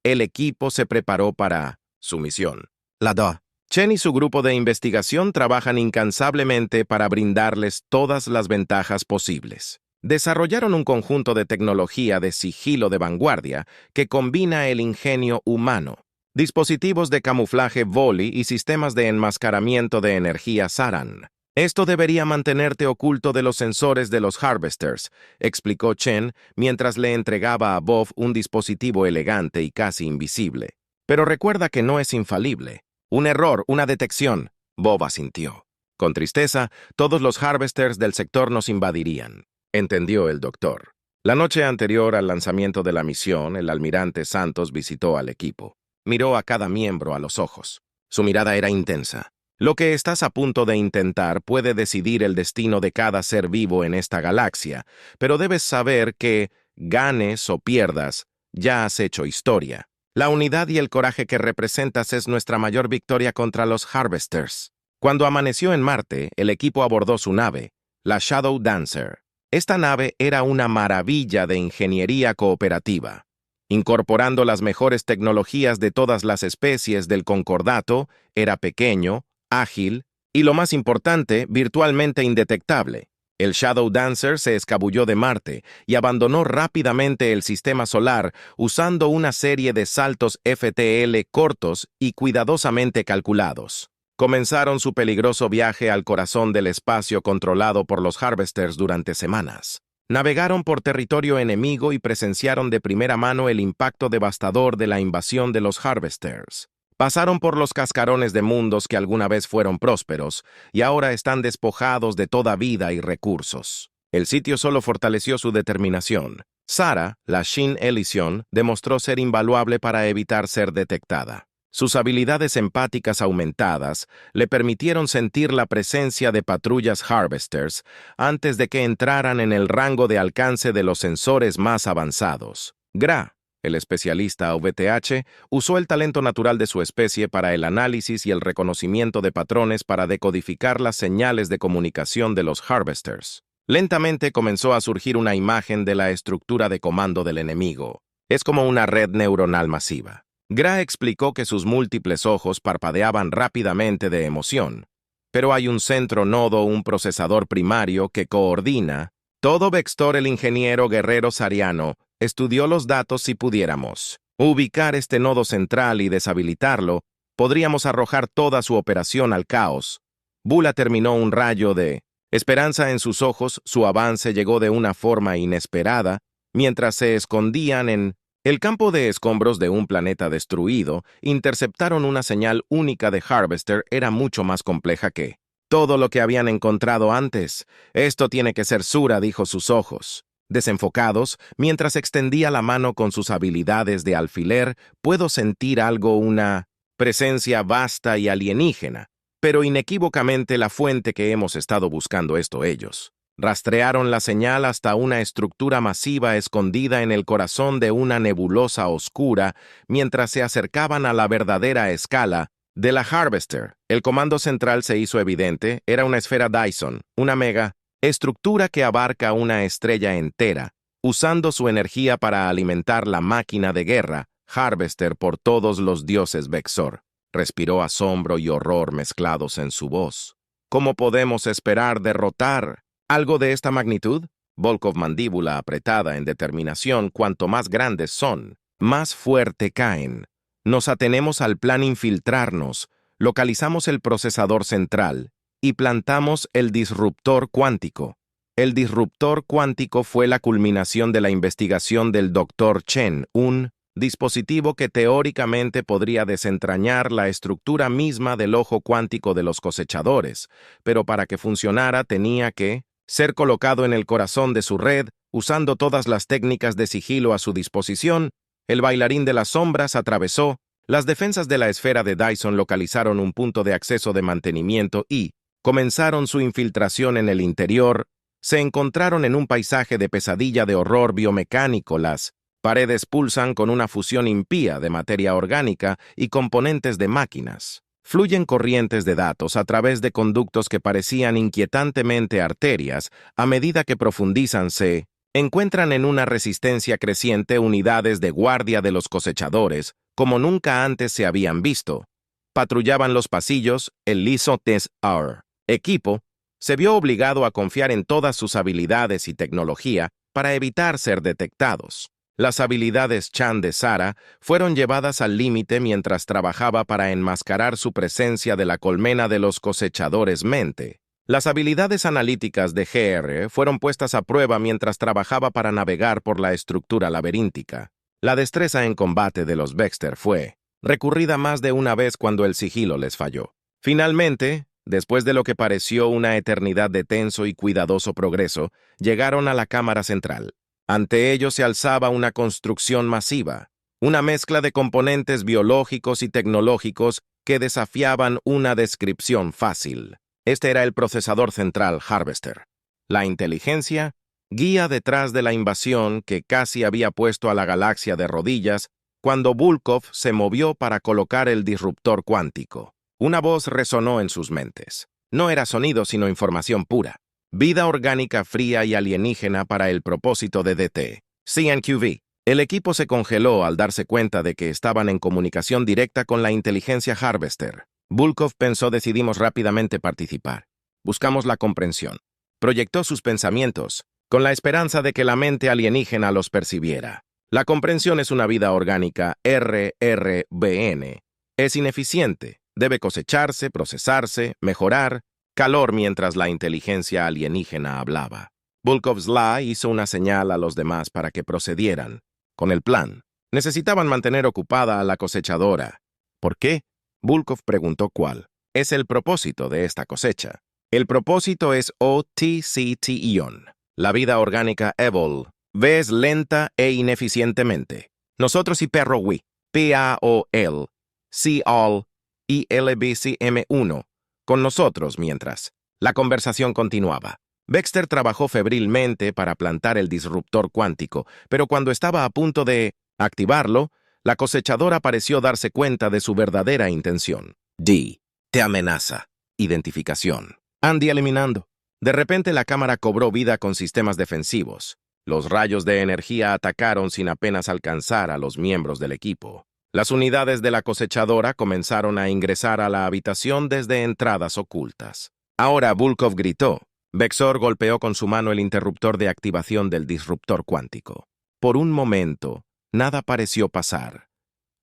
El equipo se preparó para su misión. La DO. Chen y su grupo de investigación trabajan incansablemente para brindarles todas las ventajas posibles. Desarrollaron un conjunto de tecnología de sigilo de vanguardia que combina el ingenio humano, dispositivos de camuflaje Voli y sistemas de enmascaramiento de energía Saran. Esto debería mantenerte oculto de los sensores de los Harvesters, explicó Chen mientras le entregaba a Bob un dispositivo elegante y casi invisible. Pero recuerda que no es infalible. Un error, una detección. Bob asintió. Con tristeza, todos los Harvesters del sector nos invadirían, entendió el doctor. La noche anterior al lanzamiento de la misión, el almirante Santos visitó al equipo. Miró a cada miembro a los ojos. Su mirada era intensa. Lo que estás a punto de intentar puede decidir el destino de cada ser vivo en esta galaxia, pero debes saber que, ganes o pierdas, ya has hecho historia. La unidad y el coraje que representas es nuestra mayor victoria contra los Harvesters. Cuando amaneció en Marte, el equipo abordó su nave, la Shadow Dancer. Esta nave era una maravilla de ingeniería cooperativa. Incorporando las mejores tecnologías de todas las especies del Concordato, era pequeño, ágil y, lo más importante, virtualmente indetectable. El Shadow Dancer se escabulló de Marte y abandonó rápidamente el sistema solar usando una serie de saltos FTL cortos y cuidadosamente calculados. Comenzaron su peligroso viaje al corazón del espacio controlado por los Harvesters durante semanas. Navegaron por territorio enemigo y presenciaron de primera mano el impacto devastador de la invasión de los Harvesters. Pasaron por los cascarones de mundos que alguna vez fueron prósperos y ahora están despojados de toda vida y recursos. El sitio solo fortaleció su determinación. Sarah, la Shin Elysion, demostró ser invaluable para evitar ser detectada. Sus habilidades empáticas aumentadas le permitieron sentir la presencia de patrullas Harvesters antes de que entraran en el rango de alcance de los sensores más avanzados. Gra, el especialista OVTH, usó el talento natural de su especie para el análisis y el reconocimiento de patrones para decodificar las señales de comunicación de los Harvesters. Lentamente comenzó a surgir una imagen de la estructura de comando del enemigo. Es como una red neuronal masiva. Gra explicó que sus múltiples ojos parpadeaban rápidamente de emoción, pero hay un centro nodo, un procesador primario que coordina. Todo Vextor, el ingeniero guerrero sariano, estudió los datos. Si pudiéramos ubicar este nodo central y deshabilitarlo, podríamos arrojar toda su operación al caos. Bula terminó un rayo de esperanza en sus ojos. Su avance llegó de una forma inesperada, mientras se escondían en el campo de escombros de un planeta destruido. Interceptaron una señal única de Harvester. Era mucho más compleja que todo lo que habían encontrado antes. Esto tiene que ser Sura, dijo sus ojos desenfocados, mientras extendía la mano con sus habilidades de alfiler. Puedo sentir algo, una presencia vasta y alienígena, pero inequívocamente la fuente que hemos estado buscando. Ellos rastrearon la señal hasta una estructura masiva escondida en el corazón de una nebulosa oscura mientras se acercaban a la verdadera escala de la Harvester. El comando central se hizo evidente. Era una esfera Dyson, una mega estructura que abarca una estrella entera, usando su energía para alimentar la máquina de guerra Harvester por todos los dioses Vexor. Respiró asombro y horror mezclados en su voz. ¿Cómo podemos esperar derrotar algo de esta magnitud? Volkov, mandíbula apretada en determinación. Cuanto más grandes son, más fuerte caen. Nos atenemos al plan: infiltrarnos, localizamos el procesador central y plantamos el disruptor cuántico. El disruptor cuántico fue la culminación de la investigación del Dr. Chen, un dispositivo que teóricamente podría desentrañar la estructura misma del ojo cuántico de los cosechadores, pero para que funcionara tenía que ser colocado en el corazón de su red, usando todas las técnicas de sigilo a su disposición. El bailarín de las sombras atravesó las defensas de la esfera de Dyson, localizaron un punto de acceso de mantenimiento y comenzaron su infiltración en el interior. Se encontraron en un paisaje de pesadilla de horror biomecánico. Las paredes pulsan con una fusión impía de materia orgánica y componentes de máquinas. Fluyen corrientes de datos a través de conductos que parecían inquietantemente arterias. A medida que profundizan, se encuentran en una resistencia creciente unidades de guardia de los cosechadores, como nunca antes se habían visto. Patrullaban los pasillos. El Liso-Tes-Ar equipo se vio obligado a confiar en todas sus habilidades y tecnología para evitar ser detectados. Las habilidades Chan de Sarah fueron llevadas al límite mientras trabajaba para enmascarar su presencia de la colmena de los cosechadores mente. Las habilidades analíticas de GR fueron puestas a prueba mientras trabajaba para navegar por la estructura laberíntica. La destreza en combate de los Vexter fue recurrida más de una vez cuando el sigilo les falló. Finalmente, después de lo que pareció una eternidad de tenso y cuidadoso progreso, llegaron a la cámara central. Ante ellos se alzaba una construcción masiva, una mezcla de componentes biológicos y tecnológicos que desafiaban una descripción fácil. Este era el procesador central Harvester. La inteligencia, guía detrás de la invasión que casi había puesto a la galaxia de rodillas cuando Volkov se movió para colocar el disruptor cuántico. Una voz resonó en sus mentes. No era sonido, sino información pura. Vida orgánica fría y alienígena para el propósito de DT. CNQV. El equipo se congeló al darse cuenta de que estaban en comunicación directa con la inteligencia Harvester. Volkov pensó: decidimos rápidamente participar. Buscamos la comprensión. Proyectó sus pensamientos, con la esperanza de que la mente alienígena los percibiera. La comprensión es una vida orgánica RRBN. Es ineficiente. Debe cosecharse, procesarse, mejorar. Calor mientras la inteligencia alienígena hablaba. Volkov Zla hizo una señal a los demás para que procedieran con el plan. Necesitaban mantener ocupada a la cosechadora. ¿Por qué? Volkov preguntó. ¿Cuál es el propósito de esta cosecha? El propósito es OTCT-Ion. La vida orgánica Evol. Ves lenta e ineficientemente. Nosotros y Perro Wi. PAOL. CAL. Y LBCM1. Con nosotros mientras. La conversación continuaba. Baxter trabajó febrilmente para plantar el disruptor cuántico, pero cuando estaba a punto de activarlo, la cosechadora pareció darse cuenta de su verdadera intención. D. Te amenaza. Identificación. Andy eliminando. De repente la cámara cobró vida con sistemas defensivos. Los rayos de energía atacaron sin apenas alcanzar a los miembros del equipo. Las unidades de la cosechadora comenzaron a ingresar a la habitación desde entradas ocultas. Ahora Volkov gritó. Vexor golpeó con su mano el interruptor de activación del disruptor cuántico. Por un momento, nada pareció pasar.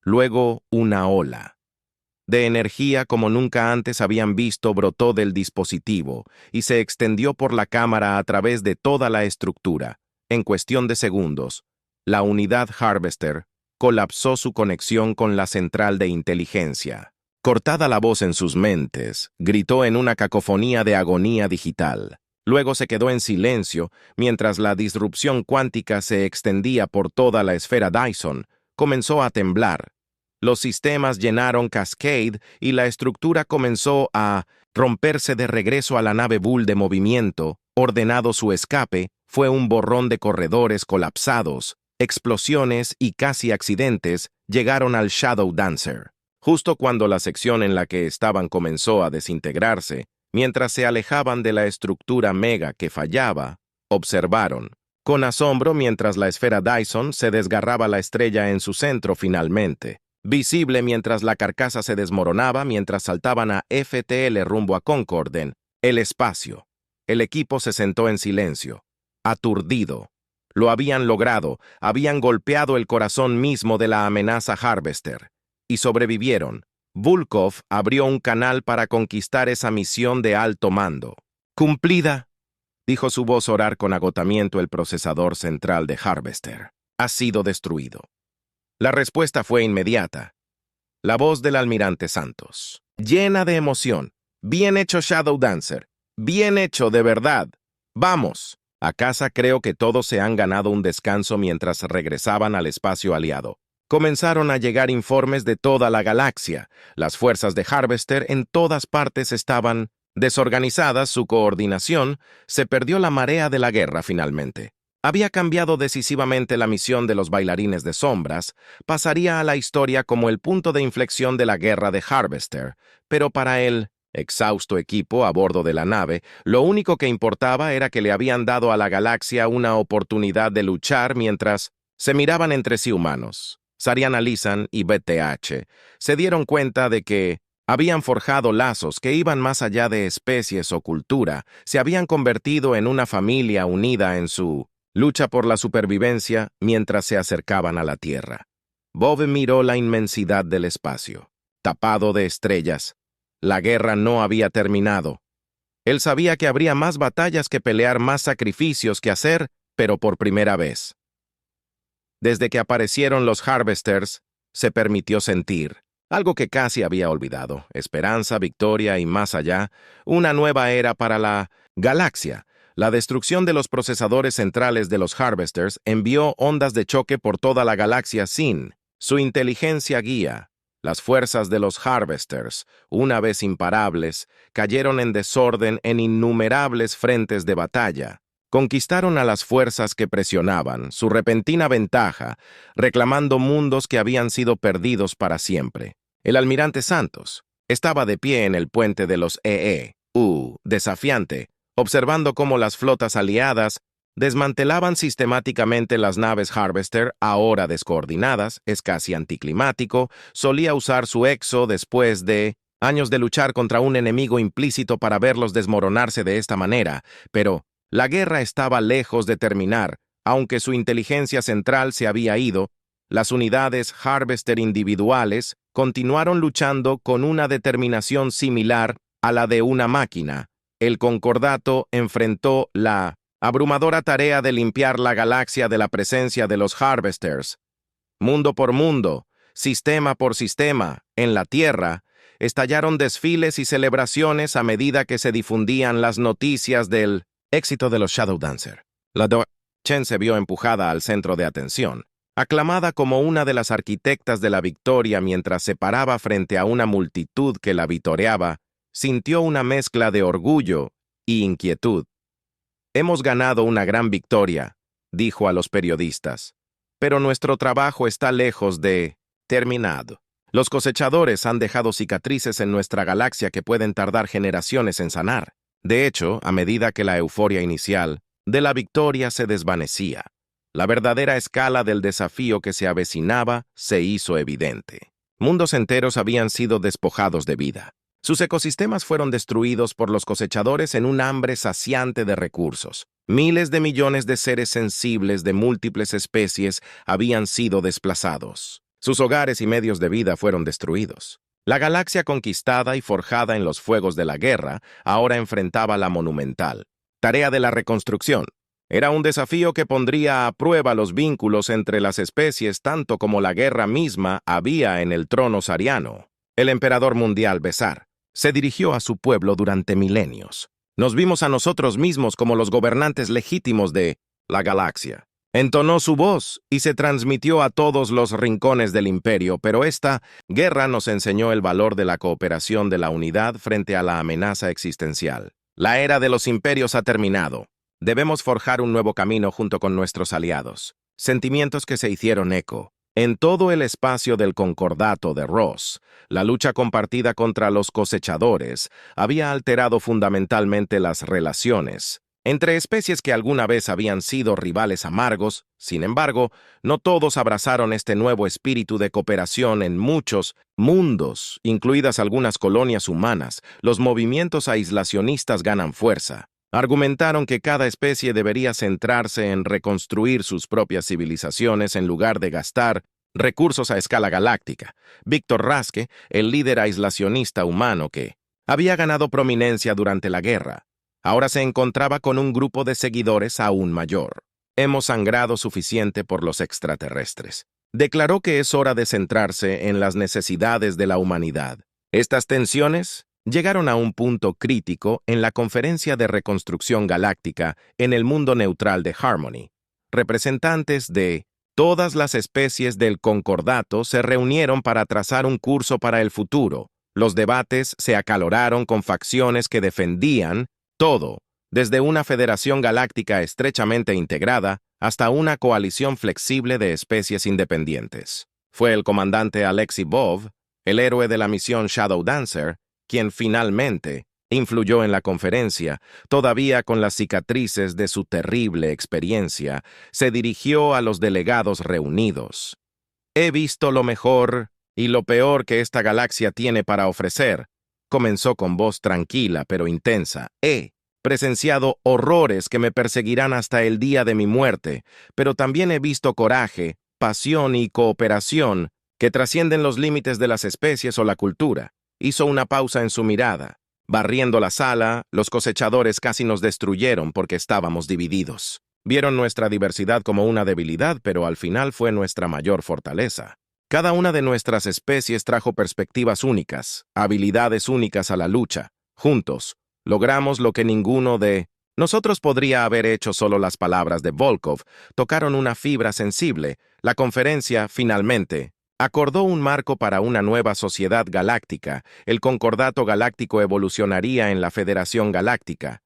Luego, una ola de energía como nunca antes habían visto brotó del dispositivo y se extendió por la cámara a través de toda la estructura. En cuestión de segundos, la unidad Harvester colapsó su conexión con la central de inteligencia. Cortada la voz en sus mentes, gritó en una cacofonía de agonía digital. Luego se quedó en silencio mientras la disrupción cuántica se extendía por toda la esfera Dyson. Comenzó a temblar. Los sistemas llenaron Cascade y la estructura comenzó a romperse de regreso a la nave Bull de movimiento. Ordenado su escape, fue un borrón de corredores colapsados, explosiones y casi accidentes llegaron al Shadow Dancer. Justo cuando la sección en la que estaban comenzó a desintegrarse, mientras se alejaban de la estructura mega que fallaba, observaron, con asombro mientras la esfera Dyson se desgarraba la estrella en su centro finalmente, visible mientras la carcasa se desmoronaba mientras saltaban a FTL rumbo a Concord en el espacio. El equipo se sentó en silencio, aturdido. Lo habían logrado, habían golpeado el corazón mismo de la amenaza Harvester. Y sobrevivieron. Volkov abrió un canal para conquistar esa misión de alto mando. «Cumplida», dijo su voz orar con agotamiento el procesador central de Harvester. «Ha sido destruido». La respuesta fue inmediata. La voz del almirante Santos, llena de emoción. «Bien hecho, Shadow Dancer. Bien hecho, de verdad. Vamos. A casa creo que todos se han ganado un descanso mientras regresaban al espacio aliado». Comenzaron a llegar informes de toda la galaxia. Las fuerzas de Harvester en todas partes estaban desorganizadas, su coordinación, se perdió la marea de la guerra finalmente. Había cambiado decisivamente la misión de los bailarines de sombras, pasaría a la historia como el punto de inflexión de la guerra de Harvester, pero para el exhausto equipo a bordo de la nave, lo único que importaba era que le habían dado a la galaxia una oportunidad de luchar mientras se miraban entre sí humanos. Sariana Lisan y BTH se dieron cuenta de que habían forjado lazos que iban más allá de especies o cultura, se habían convertido en una familia unida en su lucha por la supervivencia mientras se acercaban a la Tierra. Bob miró la inmensidad del espacio, tapado de estrellas. La guerra no había terminado. Él sabía que habría más batallas que pelear, más sacrificios que hacer, pero por primera vez. Desde que aparecieron los Harvesters, se permitió sentir, algo que casi había olvidado, esperanza, victoria y más allá, una nueva era para la galaxia. La destrucción de los procesadores centrales de los Harvesters envió ondas de choque por toda la galaxia sin su inteligencia guía. Las fuerzas de los Harvesters, una vez imparables, cayeron en desorden en innumerables frentes de batalla. Conquistaron a las fuerzas que presionaban, su repentina ventaja, reclamando mundos que habían sido perdidos para siempre. El almirante Santos estaba de pie en el puente de los desafiante, observando cómo las flotas aliadas desmantelaban sistemáticamente las naves Harvester, ahora descoordinadas, es casi anticlimático, solía usar su exo después de años de luchar contra un enemigo implícito para verlos desmoronarse de esta manera, pero la guerra estaba lejos de terminar, aunque su inteligencia central se había ido, las unidades Harvester individuales continuaron luchando con una determinación similar a la de una máquina. El Concordato enfrentó la abrumadora tarea de limpiar la galaxia de la presencia de los Harvesters. Mundo por mundo, sistema por sistema, en la Tierra, estallaron desfiles y celebraciones a medida que se difundían las noticias del éxito de los Shadow Dancer. La Dr. Chen se vio empujada al centro de atención, aclamada como una de las arquitectas de la victoria mientras se paraba frente a una multitud que la vitoreaba, sintió una mezcla de orgullo y inquietud. Hemos ganado una gran victoria, dijo a los periodistas, pero nuestro trabajo está lejos de terminado. Los cosechadores han dejado cicatrices en nuestra galaxia que pueden tardar generaciones en sanar. De hecho, a medida que la euforia inicial de la victoria se desvanecía, la verdadera escala del desafío que se avecinaba se hizo evidente. Mundos enteros habían sido despojados de vida. Sus ecosistemas fueron destruidos por los cosechadores en un hambre saciante de recursos. Miles de millones de seres sensibles de múltiples especies habían sido desplazados. Sus hogares y medios de vida fueron destruidos. La galaxia conquistada y forjada en los fuegos de la guerra ahora enfrentaba la monumental tarea de la reconstrucción. Era un desafío que pondría a prueba los vínculos entre las especies tanto como la guerra misma había en el trono sariano. El emperador mundial Besar se dirigió a su pueblo durante milenios. Nos vimos a nosotros mismos como los gobernantes legítimos de la galaxia. Entonó su voz y se transmitió a todos los rincones del imperio, pero esta guerra nos enseñó el valor de la cooperación de la unidad frente a la amenaza existencial. La era de los imperios ha terminado. Debemos forjar un nuevo camino junto con nuestros aliados. Sentimientos que se hicieron eco. En todo el espacio del concordato de Ross, la lucha compartida contra los cosechadores había alterado fundamentalmente las relaciones entre especies que alguna vez habían sido rivales amargos. Sin embargo, no todos abrazaron este nuevo espíritu de cooperación en muchos mundos, incluidas algunas colonias humanas. Los movimientos aislacionistas ganan fuerza. Argumentaron que cada especie debería centrarse en reconstruir sus propias civilizaciones en lugar de gastar recursos a escala galáctica. Víctor Raske, el líder aislacionista humano que había ganado prominencia durante la guerra, ahora se encontraba con un grupo de seguidores aún mayor. Hemos sangrado suficiente por los extraterrestres. Declaró que es hora de centrarse en las necesidades de la humanidad. Estas tensiones llegaron a un punto crítico en la Conferencia de Reconstrucción Galáctica en el mundo neutral de Harmony. Representantes de todas las especies del concordato se reunieron para trazar un curso para el futuro. Los debates se acaloraron con facciones que defendían todo, desde una federación galáctica estrechamente integrada hasta una coalición flexible de especies independientes. Fue el comandante Alexei Bov, el héroe de la misión Shadow Dancer, quien finalmente influyó en la conferencia. Todavía con las cicatrices de su terrible experiencia, se dirigió a los delegados reunidos. He visto lo mejor y lo peor que esta galaxia tiene para ofrecer. Comenzó con voz tranquila pero intensa. He presenciado horrores que me perseguirán hasta el día de mi muerte, pero también he visto coraje, pasión y cooperación que trascienden los límites de las especies o la cultura. Hizo una pausa en su mirada. Barriendo la sala, los cosechadores casi nos destruyeron porque estábamos divididos. Vieron nuestra diversidad como una debilidad, pero al final fue nuestra mayor fortaleza. Cada una de nuestras especies trajo perspectivas únicas, habilidades únicas a la lucha. Juntos, logramos lo que ninguno de nosotros podría haber hecho. Solo las palabras de Volkov tocaron una fibra sensible. La conferencia, finalmente, acordó un marco para una nueva sociedad galáctica. El Concordato Galáctico evolucionaría en la Federación Galáctica,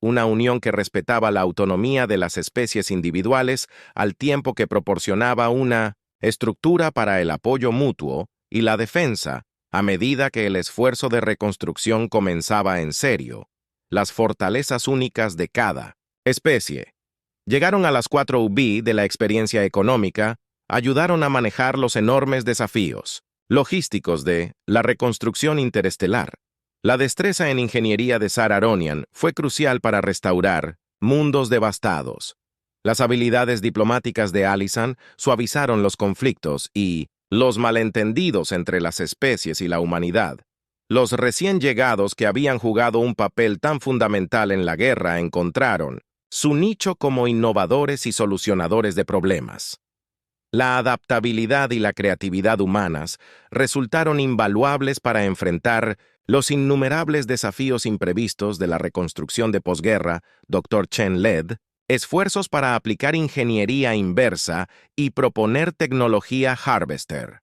una unión que respetaba la autonomía de las especies individuales al tiempo que proporcionaba una estructura para el apoyo mutuo y la defensa a medida que el esfuerzo de reconstrucción comenzaba en serio. Las fortalezas únicas de cada especie llegaron a las 4 UB de la experiencia económica, ayudaron a manejar los enormes desafíos logísticos de la reconstrucción interestelar. La destreza en ingeniería de Sarah Aronian fue crucial para restaurar mundos devastados. Las habilidades diplomáticas de Allison suavizaron los conflictos y los malentendidos entre las especies y la humanidad. Los recién llegados que habían jugado un papel tan fundamental en la guerra encontraron su nicho como innovadores y solucionadores de problemas. La adaptabilidad y la creatividad humanas resultaron invaluables para enfrentar los innumerables desafíos imprevistos de la reconstrucción de posguerra. Dr. Chen Led esfuerzos para aplicar ingeniería inversa y proponer tecnología Harvester.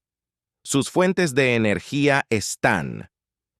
Sus fuentes de energía están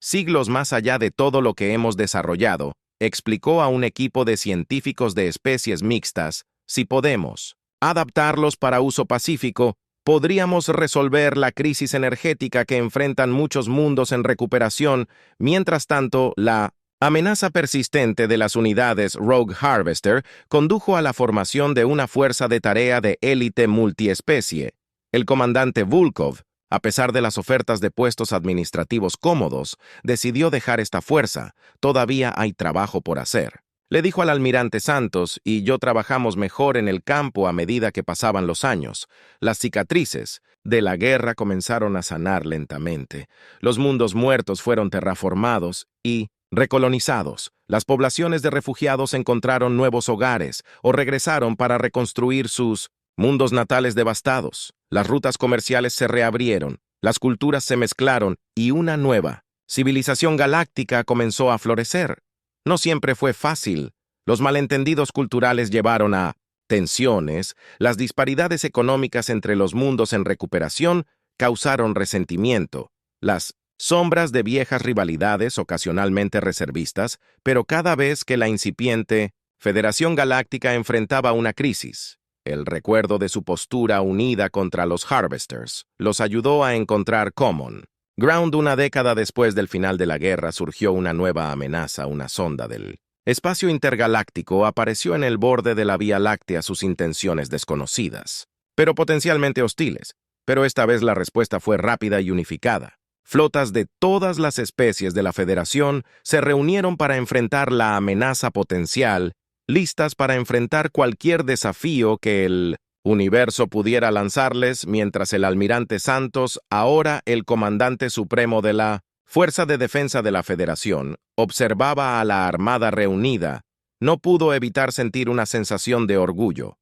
siglos más allá de todo lo que hemos desarrollado, explicó a un equipo de científicos de especies mixtas. Si podemos adaptarlos para uso pacífico, podríamos resolver la crisis energética que enfrentan muchos mundos en recuperación. Mientras tanto, la amenaza persistente de las unidades Rogue Harvester condujo a la formación de una fuerza de tarea de élite multiespecie. El comandante Volkov, a pesar de las ofertas de puestos administrativos cómodos, decidió dejar esta fuerza. Todavía hay trabajo por hacer. Le dijo al almirante Santos, y yo trabajamos mejor en el campo a medida que pasaban los años. Las cicatrices de la guerra comenzaron a sanar lentamente. Los mundos muertos fueron terraformados y recolonizados. Las poblaciones de refugiados encontraron nuevos hogares o regresaron para reconstruir sus mundos natales devastados. Las rutas comerciales se reabrieron, las culturas se mezclaron y una nueva civilización galáctica comenzó a florecer. No siempre fue fácil. Los malentendidos culturales llevaron a tensiones, las disparidades económicas entre los mundos en recuperación causaron resentimiento, las sombras de viejas rivalidades ocasionalmente reservistas, pero cada vez que la incipiente Federación Galáctica enfrentaba una crisis, el recuerdo de su postura unida contra los Harvesters los ayudó a encontrar Common Ground. Una década después del final de la guerra surgió una nueva amenaza. Una sonda del espacio intergaláctico apareció en el borde de la Vía Láctea. Sus intenciones desconocidas, pero potencialmente hostiles. Pero esta vez la respuesta fue rápida y unificada. Flotas de todas las especies de la Federación se reunieron para enfrentar la amenaza potencial, listas para enfrentar cualquier desafío que el universo pudiera lanzarles. Mientras el almirante Santos, ahora el comandante supremo de la Fuerza de Defensa de la Federación, observaba a la Armada reunida, no pudo evitar sentir una sensación de orgullo.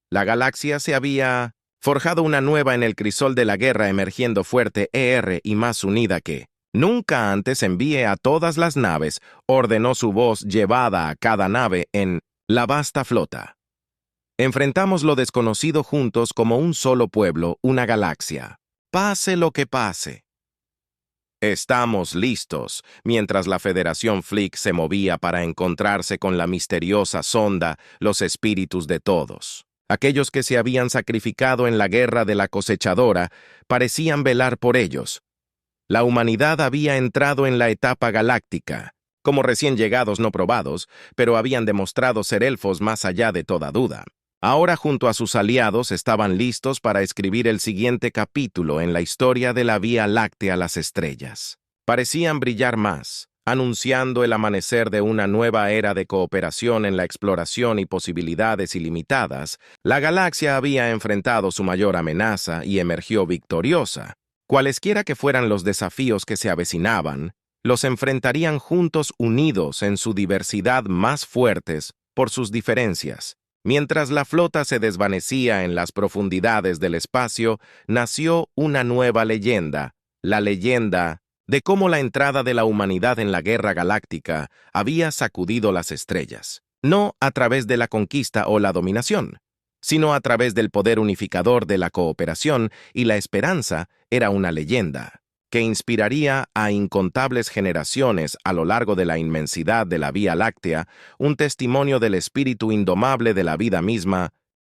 La galaxia se había forjado una nueva en el crisol de la guerra, emergiendo fuerte y más unida que nunca antes. Envíe a todas las naves, ordenó su voz llevada a cada nave en la vasta flota. Enfrentamos lo desconocido juntos como un solo pueblo, una galaxia. Pase lo que pase. Estamos listos. Mientras la Federación Flick se movía para encontrarse con la misteriosa sonda, los espíritus de todos, aquellos que se habían sacrificado en la guerra de la cosechadora, parecían velar por ellos. La humanidad había entrado en la etapa galáctica, como recién llegados no probados, pero habían demostrado ser elfos más allá de toda duda. Ahora, junto a sus aliados, estaban listos para escribir el siguiente capítulo en la historia de la Vía Láctea. Las estrellas parecían brillar más, anunciando el amanecer de una nueva era de cooperación en la exploración y posibilidades ilimitadas. La galaxia había enfrentado su mayor amenaza y emergió victoriosa. Cualesquiera que fueran los desafíos que se avecinaban, los enfrentarían juntos, unidos en su diversidad, más fuertes por sus diferencias. Mientras la flota se desvanecía en las profundidades del espacio, nació una nueva leyenda, la leyenda de cómo la entrada de la humanidad en la guerra galáctica había sacudido las estrellas, no a través de la conquista o la dominación, sino a través del poder unificador de la cooperación, y la esperanza era una leyenda que inspiraría a incontables generaciones a lo largo de la inmensidad de la Vía Láctea, un testimonio del espíritu indomable de la vida misma.